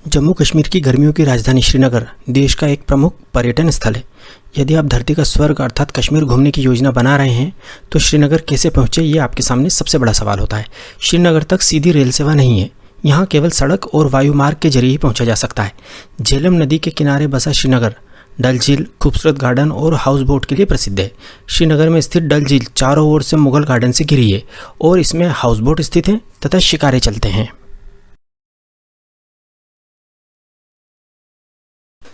जम्मू कश्मीर की गर्मियों की राजधानी श्रीनगर देश का एक प्रमुख पर्यटन स्थल है। यदि आप धरती का स्वर्ग अर्थात कश्मीर घूमने की योजना बना रहे हैं तो श्रीनगर कैसे पहुंचे, ये आपके सामने सबसे बड़ा सवाल होता है। श्रीनगर तक सीधी रेल सेवा नहीं है, यहाँ केवल सड़क और वायु मार्ग के जरिए ही पहुंचा जा सकता है। झेलम नदी के किनारे बसा श्रीनगर डल झील, खूबसूरत गार्डन और हाउस बोट के लिए प्रसिद्ध है। श्रीनगर में स्थित डल झील चारों ओर से मुगल गार्डन से घिरी है और इसमें हाउस बोट स्थित हैं तथा शिकारे चलते हैं।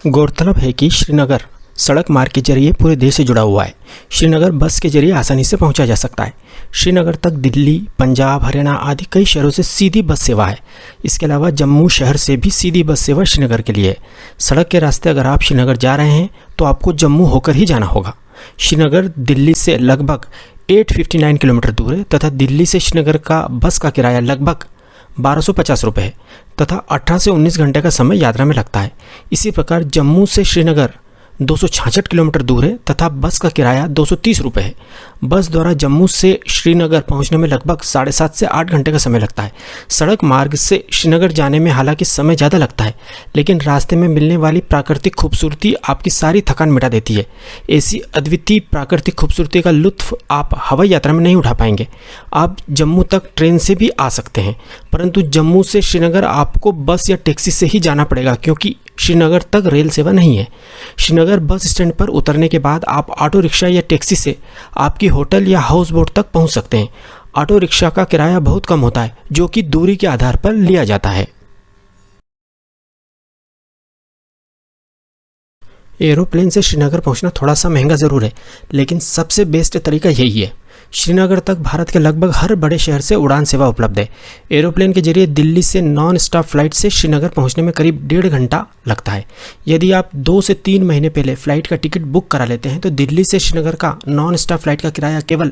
गौरतलब है कि श्रीनगर सड़क मार्ग के जरिए पूरे देश से जुड़ा हुआ है। श्रीनगर बस के जरिए आसानी से पहुंचा जा सकता है। श्रीनगर तक दिल्ली, पंजाब, हरियाणा आदि कई शहरों से सीधी बस सेवा है। इसके अलावा जम्मू शहर से भी सीधी बस सेवा श्रीनगर के लिए है। सड़क के रास्ते अगर आप श्रीनगर जा रहे हैं तो आपको जम्मू होकर ही जाना होगा। श्रीनगर दिल्ली से लगभग 859 किलोमीटर दूर है तथा दिल्ली से श्रीनगर का बस का किराया लगभग 1250 रुपये है तथा 18 से 19 घंटे का समय यात्रा में लगता है। इसी प्रकार जम्मू से श्रीनगर 266 किलोमीटर दूर है तथा बस का किराया 230 रुपये है। बस द्वारा जम्मू से श्रीनगर पहुंचने में लगभग 7.5 से 8 घंटे का समय लगता है। सड़क मार्ग से श्रीनगर जाने में हालांकि समय ज़्यादा लगता है, लेकिन रास्ते में मिलने वाली प्राकृतिक खूबसूरती आपकी सारी थकान मिटा देती है। ऐसी अद्वितीय प्राकृतिक खूबसूरती का लुत्फ आप हवाई यात्रा में नहीं उठा पाएंगे। आप जम्मू तक ट्रेन से भी आ सकते हैं, परंतु जम्मू से श्रीनगर आपको बस या टैक्सी से ही जाना पड़ेगा क्योंकि श्रीनगर तक रेल सेवा नहीं है। श्रीनगर बस स्टैंड पर उतरने के बाद आप ऑटो रिक्शा या टैक्सी से आपकी होटल या हाउस बोट तक पहुंच सकते हैं। ऑटो रिक्शा का किराया बहुत कम होता है जो कि दूरी के आधार पर लिया जाता है। एरोप्लेन से श्रीनगर पहुंचना थोड़ा सा महंगा ज़रूर है, लेकिन सबसे बेस्ट तरीका यही है। श्रीनगर तक भारत के लगभग हर बड़े शहर से उड़ान सेवा उपलब्ध है। एरोप्लेन के जरिए दिल्ली से नॉन स्टॉप फ्लाइट से श्रीनगर पहुंचने में करीब 1.5 घंटा लगता है। यदि आप 2 से 3 महीने पहले फ़्लाइट का टिकट बुक करा लेते हैं तो दिल्ली से श्रीनगर का नॉन स्टॉप फ्लाइट का किराया केवल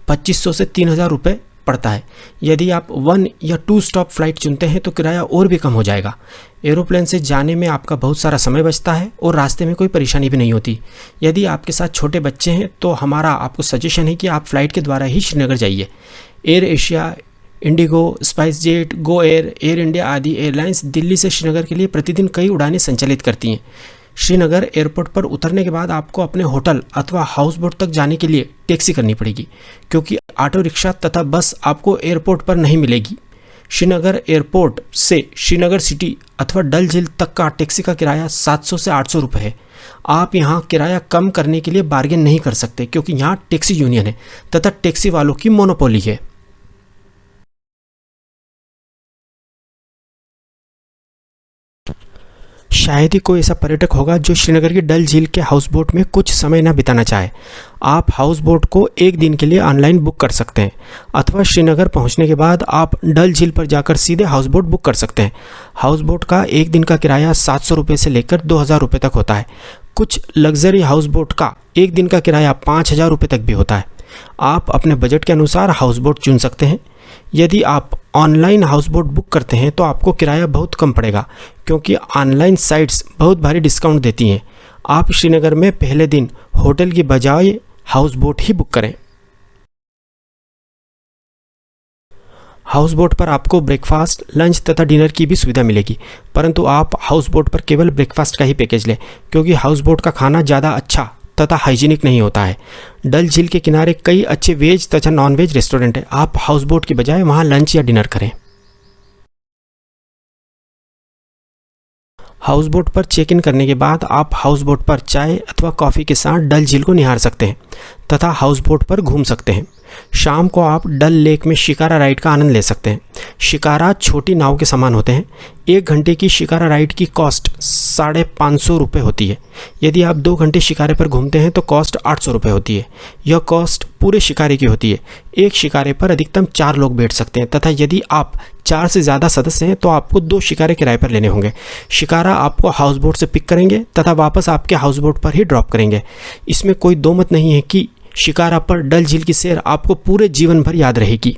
2500 से 3000 रुपये पड़ता है। यदि आप 1 या 2 स्टॉप फ्लाइट चुनते हैं तो किराया और भी कम हो जाएगा। एरोप्लेन से जाने में आपका बहुत सारा समय बचता है और रास्ते में कोई परेशानी भी नहीं होती। यदि आपके साथ छोटे बच्चे हैं तो हमारा आपको सजेशन है कि आप फ़्लाइट के द्वारा ही श्रीनगर जाइए। Air Asia, Indigo, spice jet, Go Air, air India आदि एयरलाइंस दिल्ली से श्रीनगर के लिए प्रतिदिन कई उड़ानें संचालित करती हैं। श्रीनगर एयरपोर्ट पर उतरने के बाद आपको अपने होटल अथवा हाउस बोट तक जाने के लिए टैक्सी करनी पड़ेगी क्योंकि ऑटो रिक्शा तथा बस आपको एयरपोर्ट पर नहीं मिलेगी। श्रीनगर एयरपोर्ट से श्रीनगर सिटी अथवा डल झील तक का टैक्सी का किराया 700 से 800 रुपये है। आप यहाँ किराया कम करने के लिए बार्गेन नहीं कर सकते क्योंकि यहाँ टैक्सी यूनियन है तथा टैक्सी वालों की मोनोपोली है। शायद ही कोई ऐसा पर्यटक होगा जो श्रीनगर की डल झील के हाउस बोट में कुछ समय न बिताना चाहे। आप हाउस बोट को 1 दिन के लिए ऑनलाइन बुक कर सकते हैं अथवा श्रीनगर पहुंचने के बाद आप डल झील पर जाकर सीधे हाउस बोट बुक कर सकते हैं। हाउस बोट का 1 दिन का किराया 700 रुपये से लेकर 2000 रुपये तक होता है। कुछ लग्जरी हाउस बोट का 1 दिन का किराया 5000 रुपये तक भी होता है। आप अपने बजट के अनुसार हाउस बोट चुन सकते हैं। यदि आप ऑनलाइन हाउस बोट बुक करते हैं तो आपको किराया बहुत कम पड़ेगा क्योंकि ऑनलाइन साइट्स बहुत भारी डिस्काउंट देती हैं। आप श्रीनगर में पहले दिन होटल की बजाय हाउस बोट ही बुक करें। हाउस बोट पर आपको ब्रेकफास्ट, लंच तथा डिनर की भी सुविधा मिलेगी, परंतु आप हाउस बोट पर केवल ब्रेकफास्ट का ही पैकेज लें क्योंकि हाउस बोट का खाना ज़्यादा अच्छा तथा हाइजीनिक नहीं होता है। डल झील के किनारे कई अच्छे वेज तथा नॉन वेज रेस्टोरेंट हैं। आप हाउस बोट की बजाय वहां लंच या डिनर करें। हाउस बोट पर चेक इन करने के बाद आप हाउस बोट पर चाय अथवा कॉफ़ी के साथ डल झील को निहार सकते हैं तथा हाउस बोट पर घूम सकते हैं। शाम को आप डल लेक में शिकारा राइड का आनंद ले सकते हैं। शिकारा छोटी नाव के समान होते हैं। 1 घंटे की शिकारा राइड की कॉस्ट 550 रुपये होती है। यदि आप 2 घंटे शिकारे पर घूमते हैं तो कॉस्ट 800 रुपये होती है। यह कॉस्ट पूरे शिकारे की होती है। एक शिकारे पर अधिकतम 4 लोग बैठ सकते हैं तथा यदि आप 4 से ज़्यादा सदस्य हैं तो आपको 2 शिकारे किराए पर लेने होंगे। शिकारा आपको हाउस बोट से पिक करेंगे तथा वापस आपके हाउस बोट पर ही ड्रॉप करेंगे। इसमें कोई दो मत नहीं है कि शिकारा पर डल झील की सैर आपको पूरे जीवन भर याद रहेगी।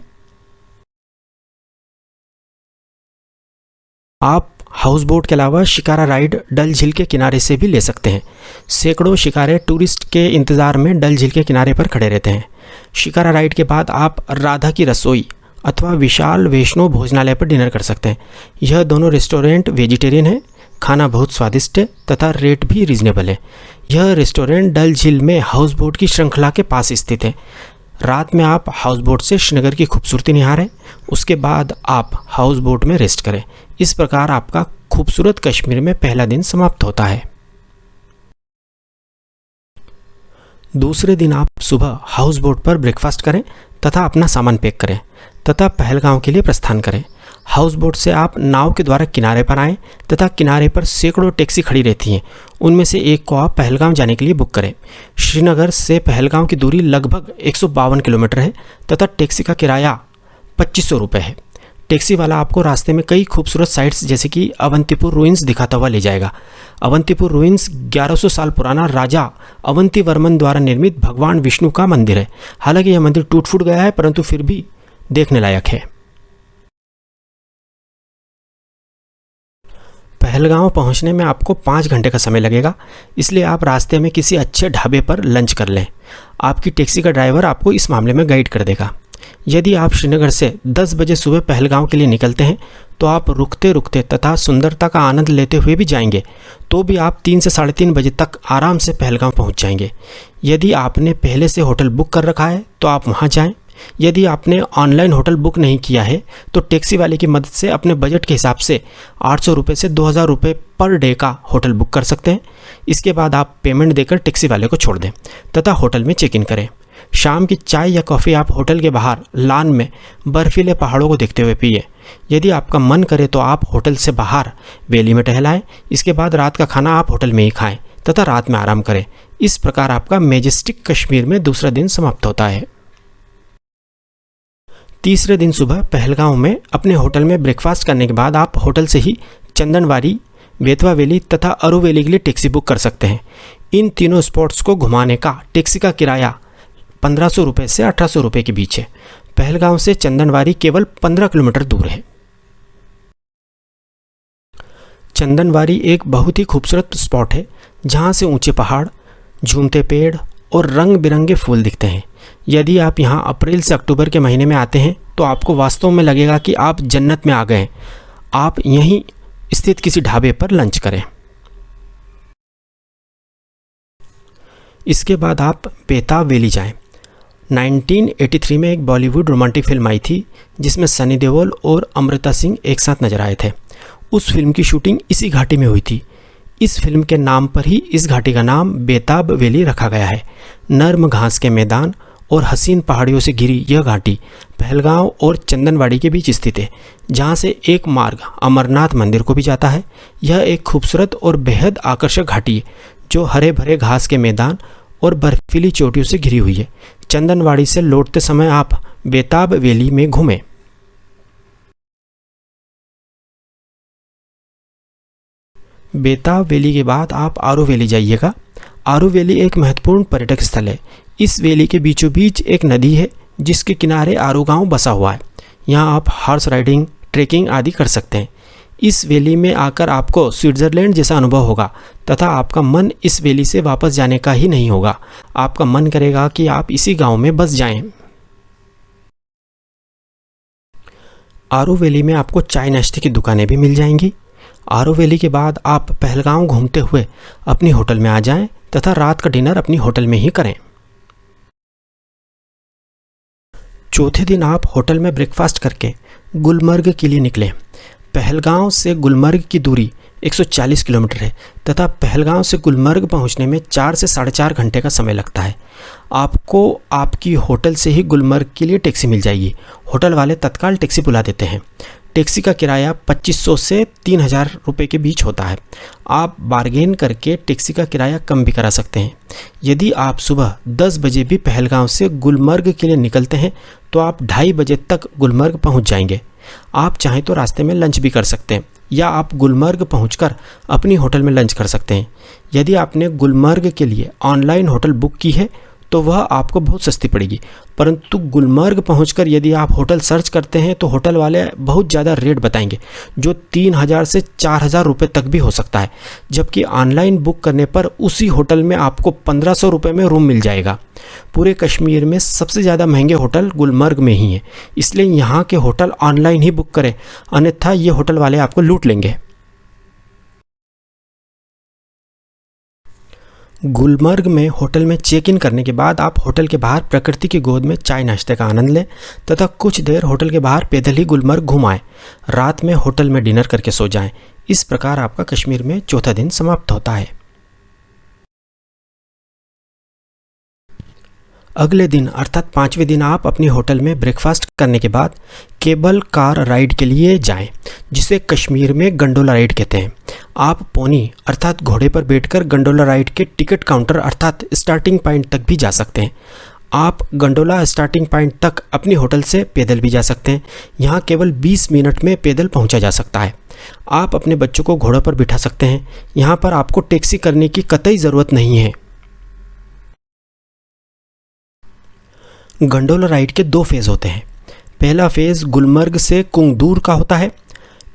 आप हाउस बोट के अलावा शिकारा राइड डल झील के किनारे से भी ले सकते हैं। सैकड़ों शिकारे टूरिस्ट के इंतज़ार में डल झील के किनारे पर खड़े रहते हैं। शिकारा राइड के बाद आप राधा की रसोई अथवा विशाल वैष्णो भोजनालय पर डिनर कर सकते हैं। यह दोनों रेस्टोरेंट वेजिटेरियन है, खाना बहुत स्वादिष्ट है तथा रेट भी रीजनेबल है। यह रेस्टोरेंट डल झील में हाउस बोट की श्रृंखला के पास स्थित है। रात में आप हाउस बोट से श्रीनगर की खूबसूरती निहारें, उसके बाद आप हाउस बोट में रेस्ट करें। इस प्रकार आपका खूबसूरत कश्मीर में पहला दिन समाप्त होता है। दूसरे दिन आप सुबह हाउस बोट पर ब्रेकफास्ट करें तथा अपना सामान पैक करें तथा पहलगांव के लिए प्रस्थान करें। हाउस बोट से आप नाव के द्वारा किनारे पर आएं तथा किनारे पर सैकड़ों टैक्सी खड़ी रहती हैं। उनमें से एक को आप पहलगाम जाने के लिए बुक करें। श्रीनगर से पहलगाम की दूरी लगभग 152 किलोमीटर है तथा टैक्सी का किराया 2500 रुपये है। टैक्सी वाला आपको रास्ते में कई खूबसूरत साइट्स जैसे कि अवंतीपुर रुइंस दिखाता हुआ ले जाएगा। अवंतीपुर रुइंस 1100 साल पुराना राजा अवंतीवर्मन द्वारा निर्मित भगवान विष्णु का मंदिर है। हालांकि यह मंदिर टूट फूट गया है परंतु फिर भी देखने लायक है। पहलगांव पहुंचने में आपको 5 घंटे का समय लगेगा, इसलिए आप रास्ते में किसी अच्छे ढाबे पर लंच कर लें। आपकी टैक्सी का ड्राइवर आपको इस मामले में गाइड कर देगा। यदि आप श्रीनगर से 10 बजे सुबह पहलगांव के लिए निकलते हैं तो आप रुकते रुकते तथा सुंदरता का आनंद लेते हुए भी जाएंगे, तो भी आप 3 से 3:30 बजे तक आराम से पहलगांव पहुंच जाएंगे। यदि आपने पहले से होटल बुक कर रखा है तो आप वहां जाएं। यदि आपने ऑनलाइन होटल बुक नहीं किया है तो टैक्सी वाले की मदद से अपने बजट के हिसाब से 800 रुपये से 2000 रुपये पर डे का होटल बुक कर सकते हैं। इसके बाद आप पेमेंट देकर टैक्सी वाले को छोड़ दें तथा होटल में चेक इन करें। शाम की चाय या कॉफ़ी आप होटल के बाहर लान में बर्फीले पहाड़ों को देखते हुए पिए। यदि आपका मन करे तो आप होटल से बाहर वैली में टहलाएं। इसके बाद रात का खाना आप होटल में ही खाएं तथा रात में आराम करें। इस प्रकार आपका मैजेस्टिक कश्मीर में दूसरा दिन समाप्त होता है। तीसरे दिन सुबह पहलगांव में अपने होटल में ब्रेकफास्ट करने के बाद आप होटल से ही चंदनवारी, बेतवा वैली तथा अरू वैली के लिए टैक्सी बुक कर सकते हैं। इन तीनों स्पॉट्स को घुमाने का टैक्सी का किराया 1500 रुपये से 1800 रुपये के बीच है। पहलगांव से चंदनवारी केवल 15 किलोमीटर दूर है। चंदनवारी एक बहुत ही खूबसूरत स्पॉट है जहां से ऊंचे पहाड़, झूमते पेड़ और रंग बिरंगे फूल दिखते हैं। यदि आप यहां अप्रैल से अक्टूबर के महीने में आते हैं तो आपको वास्तव में लगेगा कि आप जन्नत में आ गए हैं। आप यहीं स्थित किसी ढाबे पर लंच करें। इसके बाद आप बेताब वैली जाएं। 1983 में एक बॉलीवुड रोमांटिक फिल्म आई थी जिसमें सनी देओल और अमृता सिंह एक साथ नजर आए थे। उस फिल्म की शूटिंग इसी घाटी में हुई थी। इस फिल्म के नाम पर ही इस घाटी का नाम बेताब वैली रखा गया है। नर्म घास के मैदान और हसीन पहाड़ियों से घिरी यह घाटी पहलगांव और चंदनवाड़ी के बीच स्थित है, जहां से एक मार्ग अमरनाथ मंदिर को भी जाता है। यह एक खूबसूरत और बेहद आकर्षक घाटी है जो हरे भरे घास के मैदान और बर्फीली चोटियों से घिरी हुई है। चंदनवाड़ी से लौटते समय आप बेताब वैली में घूमें। बेताब वैली के बाद आप आरू वैली जाइएगा। आरू वैली एक महत्वपूर्ण पर्यटक स्थल है। इस वैली के बीचों बीच एक नदी है जिसके किनारे आरू गांव बसा हुआ है। यहाँ आप हॉर्स राइडिंग, ट्रेकिंग आदि कर सकते हैं। इस वैली में आकर आपको स्विट्ज़रलैंड जैसा अनुभव होगा तथा आपका मन इस वैली से वापस जाने का ही नहीं होगा। आपका मन करेगा कि आप इसी गांव में बस जाएं। आरू वैली में आपको चाय नाश्ते की दुकानें भी मिल जाएंगी। आरू वैली के बाद आप पहलगांव घूमते हुए अपनी होटल में आ जाएं तथा रात का डिनर अपनी होटल में ही करें। चौथे दिन आप होटल में ब्रेकफास्ट करके गुलमर्ग के लिए निकलें। पहलगांव से गुलमर्ग की दूरी 140 किलोमीटर है तथा पहलगांव से गुलमर्ग पहुंचने में 4 से 4.5 घंटे का समय लगता है। आपको आपकी होटल से ही गुलमर्ग के लिए टैक्सी मिल जाएगी। होटल वाले तत्काल टैक्सी बुला देते हैं। टैक्सी का किराया 2500 से 3000 रुपये के बीच होता है। आप बार्गेन करके टैक्सी का किराया कम भी करा सकते हैं। यदि आप सुबह 10 बजे भी पहलगांव से गुलमर्ग के लिए निकलते हैं तो आप 2:30 बजे तक गुलमर्ग पहुंच जाएंगे। आप चाहें तो रास्ते में लंच भी कर सकते हैं या आप गुलमर्ग पहुंचकर अपनी होटल में लंच कर सकते हैं। यदि आपने गुलमर्ग के लिए ऑनलाइन होटल बुक की है तो वह आपको बहुत सस्ती पड़ेगी। परंतु गुलमर्ग पहुंचकर यदि आप होटल सर्च करते हैं तो होटल वाले बहुत ज़्यादा रेट बताएंगे, जो 3000 से 4000 रुपये तक भी हो सकता है, जबकि ऑनलाइन बुक करने पर उसी होटल में आपको 1500 रुपये में रूम मिल जाएगा। पूरे कश्मीर में सबसे ज़्यादा महंगे होटल गुलमर्ग में ही हैं, इसलिए यहाँ के होटल ऑनलाइन ही बुक करें, अन्यथा ये होटल वाले आपको लूट लेंगे। गुलमर्ग में होटल में चेक इन करने के बाद आप होटल के बाहर प्रकृति की गोद में चाय नाश्ते का आनंद लें तथा कुछ देर होटल के बाहर पैदल ही गुलमर्ग घुमाएं। रात में होटल में डिनर करके सो जाएं। इस प्रकार आपका कश्मीर में चौथा दिन समाप्त होता है। अगले दिन अर्थात 5वें दिन आप अपनी होटल में ब्रेकफास्ट करने के बाद केबल कार राइड के लिए जाएं, जिसे कश्मीर में गंडोला राइड कहते हैं। आप पोनी अर्थात घोड़े पर बैठकर गंडोला राइड के टिकट काउंटर अर्थात स्टार्टिंग पॉइंट तक भी जा सकते हैं। आप गंडोला स्टार्टिंग पॉइंट तक अपनी होटल से पैदल भी जा सकते हैं। यहाँ केवल 20 मिनट में पैदल पहुँचा जा सकता है। आप अपने बच्चों को घोड़े पर बिठा सकते हैं। यहाँ पर आपको टैक्सी करने की कतई ज़रूरत नहीं है। गंडोला राइड के 2 फेज़ होते हैं। पहला फेज़ गुलमर्ग से कुंगदूर का होता है,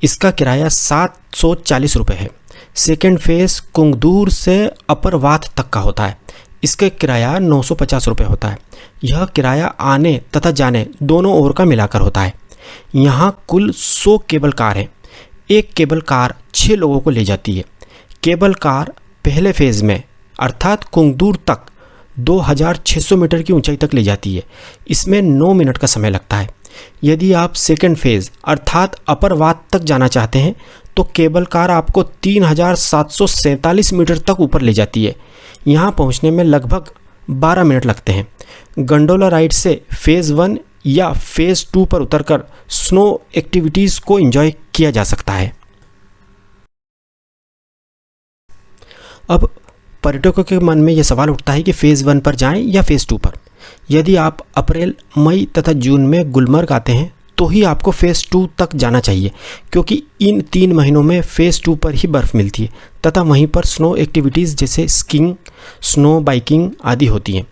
इसका किराया 740 रुपये है। सेकेंड फेज़ कुंगदूर से अपर वाथ तक का होता है, इसका किराया 950 रुपये होता है। यह किराया आने तथा जाने दोनों ओर का मिलाकर होता है। यहाँ कुल 100 केबल कार है। एक केबल कार 6 लोगों को ले जाती है। केबल कार पहले फेज़ में अर्थात कुंगदूर तक 2600 मीटर की ऊंचाई तक ले जाती है। इसमें 9 मिनट का समय लगता है। यदि आप सेकंड फेज़ अर्थात अपर वात तक जाना चाहते हैं तो केबल कार आपको 3747 मीटर तक ऊपर ले जाती है। यहाँ पहुँचने में लगभग 12 मिनट लगते हैं। गंडोला राइड से फेज़ 1 या फेज़ 2 पर उतरकर स्नो एक्टिविटीज़ को एंजॉय किया जा सकता है। अब पर्यटकों के मन में यह सवाल उठता है कि फ़ेज़ 1 पर जाएं या फ़ेज़ 2 पर। यदि आप अप्रैल, मई तथा जून में गुलमर्ग आते हैं तो ही आपको फ़ेज़ 2 तक जाना चाहिए, क्योंकि इन 3 महीनों में फ़ेज़ 2 पर ही बर्फ़ मिलती है तथा वहीं पर स्नो एक्टिविटीज़ जैसे स्कीइंग, स्नो बाइकिंग आदि होती हैं।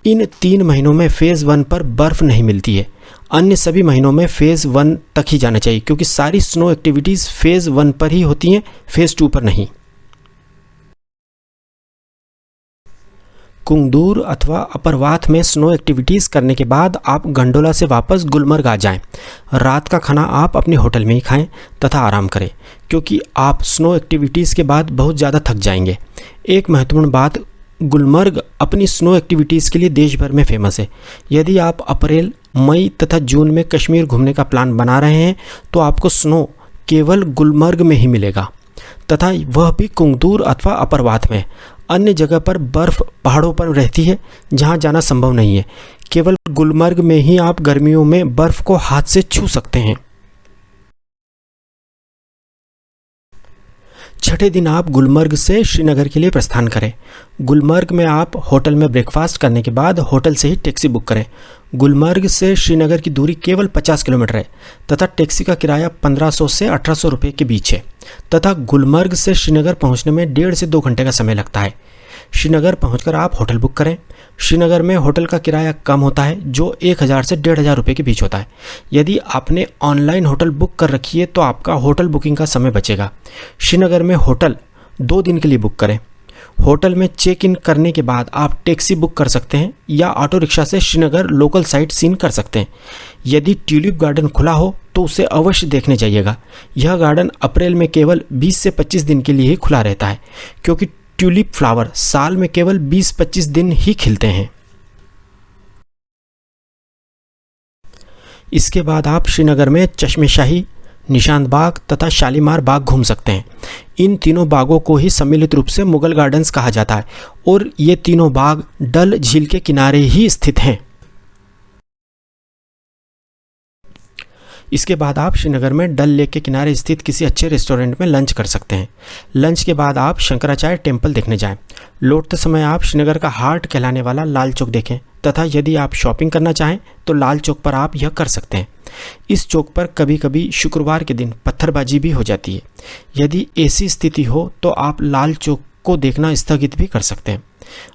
इन 3 महीनों में फ़ेज़ 1 पर बर्फ़ नहीं मिलती है। अन्य सभी महीनों में फ़ेज़ 1 तक ही जाना चाहिए, क्योंकि सारी स्नो एक्टिविटीज़ फ़ेज़ 1 पर ही होती हैं, फ़ेज़ 2 पर नहीं। कुंगदूर अथवा अपरवाथ में स्नो एक्टिविटीज़ करने के बाद आप गंडोला से वापस गुलमर्ग आ जाएं। रात का खाना आप अपने होटल में ही खाएं तथा आराम करें, क्योंकि आप स्नो एक्टिविटीज़ के बाद बहुत ज़्यादा थक जाएंगे। एक महत्वपूर्ण बात, गुलमर्ग अपनी स्नो एक्टिविटीज़ के लिए देश भर में फेमस है। यदि आप अप्रैल, मई तथा जून में कश्मीर घूमने का प्लान बना रहे हैं तो आपको स्नो केवल गुलमर्ग में ही मिलेगा, तथा वह भी कुंगदूर अथवा अपरवाथ में। अन्य जगह पर बर्फ़ पहाड़ों पर रहती है जहां जाना संभव नहीं है। केवल गुलमर्ग में ही आप गर्मियों में बर्फ़ को हाथ से छू सकते हैं। छठे दिन आप गुलमर्ग से श्रीनगर के लिए प्रस्थान करें। गुलमर्ग में आप होटल में ब्रेकफास्ट करने के बाद होटल से ही टैक्सी बुक करें। गुलमर्ग से श्रीनगर की दूरी केवल 50 किलोमीटर है तथा टैक्सी का किराया 1500 से 1800 रुपये के बीच है तथा गुलमर्ग से श्रीनगर पहुंचने में 1.5 से 2 घंटे का समय लगता है। श्रीनगर पहुंचकर आप होटल बुक करें। श्रीनगर में होटल का किराया कम होता है, जो 1000 से 1500 रुपये के बीच होता है। यदि आपने ऑनलाइन होटल बुक कर रखी है तो आपका होटल बुकिंग का समय बचेगा। श्रीनगर में होटल 2 दिन के लिए बुक करें। होटल में चेक इन करने के बाद आप टैक्सी बुक कर सकते हैं या ऑटो रिक्शा से श्रीनगर लोकल साइट सीन कर सकते हैं। यदि ट्यूलिप गार्डन खुला हो तो उसे अवश्य देखने जाइएगा। यह गार्डन अप्रैल में केवल 20 से 25 दिन के लिए ही खुला रहता है, क्योंकि ट्यूलिप फ्लावर साल में केवल 20-25 दिन ही खिलते हैं। इसके बाद आप श्रीनगर में चश्मे शाही, निशांत बाग तथा शालीमार बाग घूम सकते हैं। इन तीनों बागों को ही सम्मिलित रूप से मुगल गार्डन्स कहा जाता है और ये तीनों बाग डल झील के किनारे ही स्थित हैं। इसके बाद आप श्रीनगर में डल लेक के किनारे स्थित किसी अच्छे रेस्टोरेंट में लंच कर सकते हैं। लंच के बाद आप शंकराचार्य टेम्पल देखने जाएं। लौटते समय आप श्रीनगर का हार्ट कहलाने वाला लाल चौक देखें तथा यदि आप शॉपिंग करना चाहें तो लाल चौक पर आप यह कर सकते हैं। इस चौक पर कभी कभी शुक्रवार के दिन पत्थरबाजी भी हो जाती है। यदि ऐसी स्थिति हो तो आप लाल चौक को देखना स्थगित भी कर सकते हैं।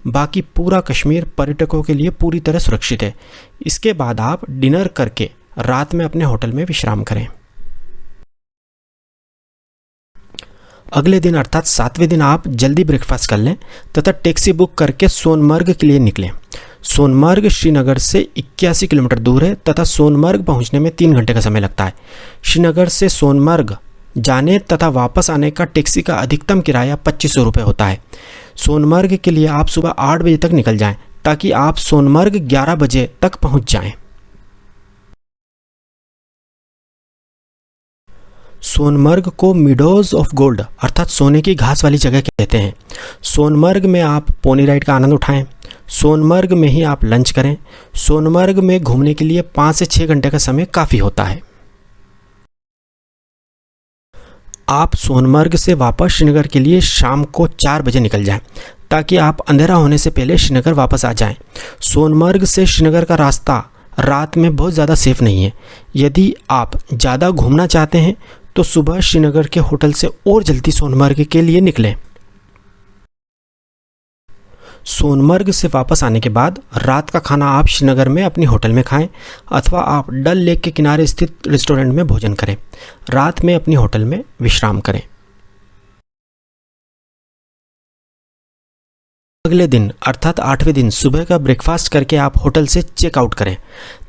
बाकी पूरा कश्मीर पर्यटकों के लिए पूरी तरह सुरक्षित है। इसके बाद आप डिनर करके रात में अपने होटल में विश्राम करें। अगले दिन अर्थात 7वें दिन आप जल्दी ब्रेकफास्ट कर लें तथा टैक्सी बुक करके सोनमर्ग के लिए निकलें। सोनमर्ग श्रीनगर से 81 किलोमीटर दूर है तथा सोनमर्ग पहुंचने में 3 घंटे का समय लगता है। श्रीनगर से सोनमर्ग जाने तथा वापस आने का टैक्सी का अधिकतम किराया 2500 रुपये होता है। सोनमर्ग के लिए आप सुबह 8 बजे तक निकल जाएं ताकि आप सोनमर्ग 11 बजे तक पहुंच जाएं। सोनमर्ग को मिडोज ऑफ गोल्ड अर्थात सोने की घास वाली जगह कहते हैं। सोनमर्ग में आप पोनी राइड का आनंद उठाएं। सोनमर्ग में ही आप लंच करें। सोनमर्ग में घूमने के लिए 5 से 6 घंटे का समय काफ़ी होता है। आप सोनमर्ग से वापस श्रीनगर के लिए शाम को 4 बजे निकल जाएं ताकि आप अंधेरा होने से पहले श्रीनगर वापस आ जाएं। सोनमर्ग से श्रीनगर का रास्ता रात में बहुत ज़्यादा सेफ नहीं है। यदि आप ज़्यादा घूमना चाहते हैं तो सुबह श्रीनगर के होटल से और जल्दी सोनमर्ग के लिए निकलें। सोनमर्ग से वापस आने के बाद रात का खाना आप श्रीनगर में अपनी होटल में खाएं अथवा आप डल लेक के किनारे स्थित रेस्टोरेंट में भोजन करें। रात में अपनी होटल में विश्राम करें। अगले दिन अर्थात 8वें दिन सुबह का ब्रेकफास्ट करके आप होटल से चेकआउट करें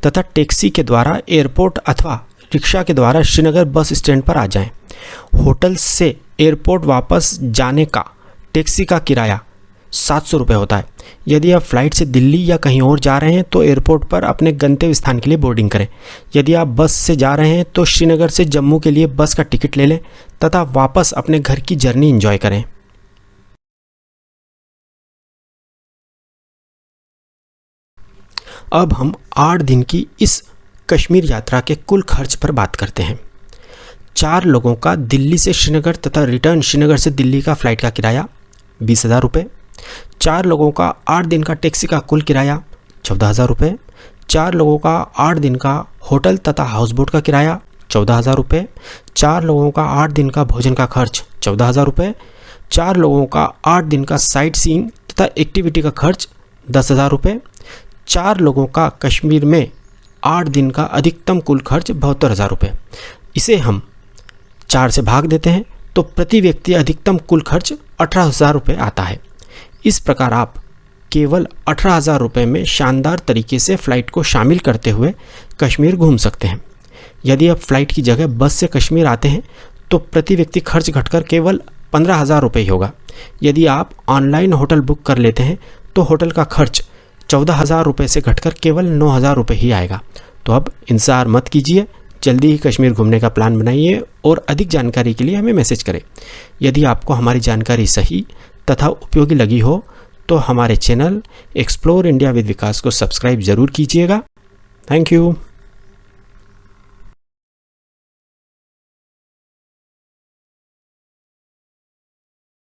तथा टैक्सी के द्वारा एयरपोर्ट अथवा रिक्शा के द्वारा श्रीनगर बस स्टैंड पर आ जाएं। होटल से एयरपोर्ट वापस जाने का टैक्सी का किराया 700 रुपये होता है। यदि आप फ्लाइट से दिल्ली या कहीं और जा रहे हैं तो एयरपोर्ट पर अपने गंतव्य स्थान के लिए बोर्डिंग करें। यदि आप बस से जा रहे हैं तो श्रीनगर से जम्मू के लिए बस का टिकट ले लें तथा वापस अपने घर की जर्नी एंजॉय करें। अब हम 8 दिन की इस कश्मीर यात्रा के कुल खर्च पर बात करते हैं। 4 लोगों का दिल्ली से श्रीनगर तथा रिटर्न श्रीनगर से दिल्ली का फ़्लाइट का किराया 20,000 रुपये। 4 लोगों का 8 दिन का टैक्सी का कुल किराया 14,000 रुपये। 4 लोगों का 8 दिन का होटल तथा हाउस बोट का किराया 14,000 रुपये। 4 लोगों का 8 दिन का भोजन का खर्च 14,000 रुपये। 4 लोगों का 8 दिन का साइट सीइंग तथा एक्टिविटी का खर्च 10,000 रुपये। 4 लोगों का कश्मीर में 8 दिन का अधिकतम कुल खर्च 72,000 रुपये। इसे हम 4 से भाग देते हैं तो प्रति व्यक्ति अधिकतम कुल खर्च 18,000 रुपये आता है। इस प्रकार आप केवल 18,000 रुपये में शानदार तरीके से फ़्लाइट को शामिल करते हुए कश्मीर घूम सकते हैं। यदि आप फ़्लाइट की जगह बस से कश्मीर आते हैं तो प्रति व्यक्ति खर्च घटकर केवल 15,000 रुपये ही होगा। यदि आप ऑनलाइन होटल बुक कर लेते हैं तो होटल का खर्च 14,000 रुपये से घटकर केवल 9,000 रुपये ही आएगा। तो अब इंतज़ार मत कीजिए, जल्दी ही कश्मीर घूमने का प्लान बनाइए और अधिक जानकारी के लिए हमें मैसेज करें। यदि आपको हमारी जानकारी सही तथा उपयोगी लगी हो तो हमारे चैनल एक्सप्लोर इंडिया विद विकास को सब्सक्राइब ज़रूर कीजिएगा। Thank you.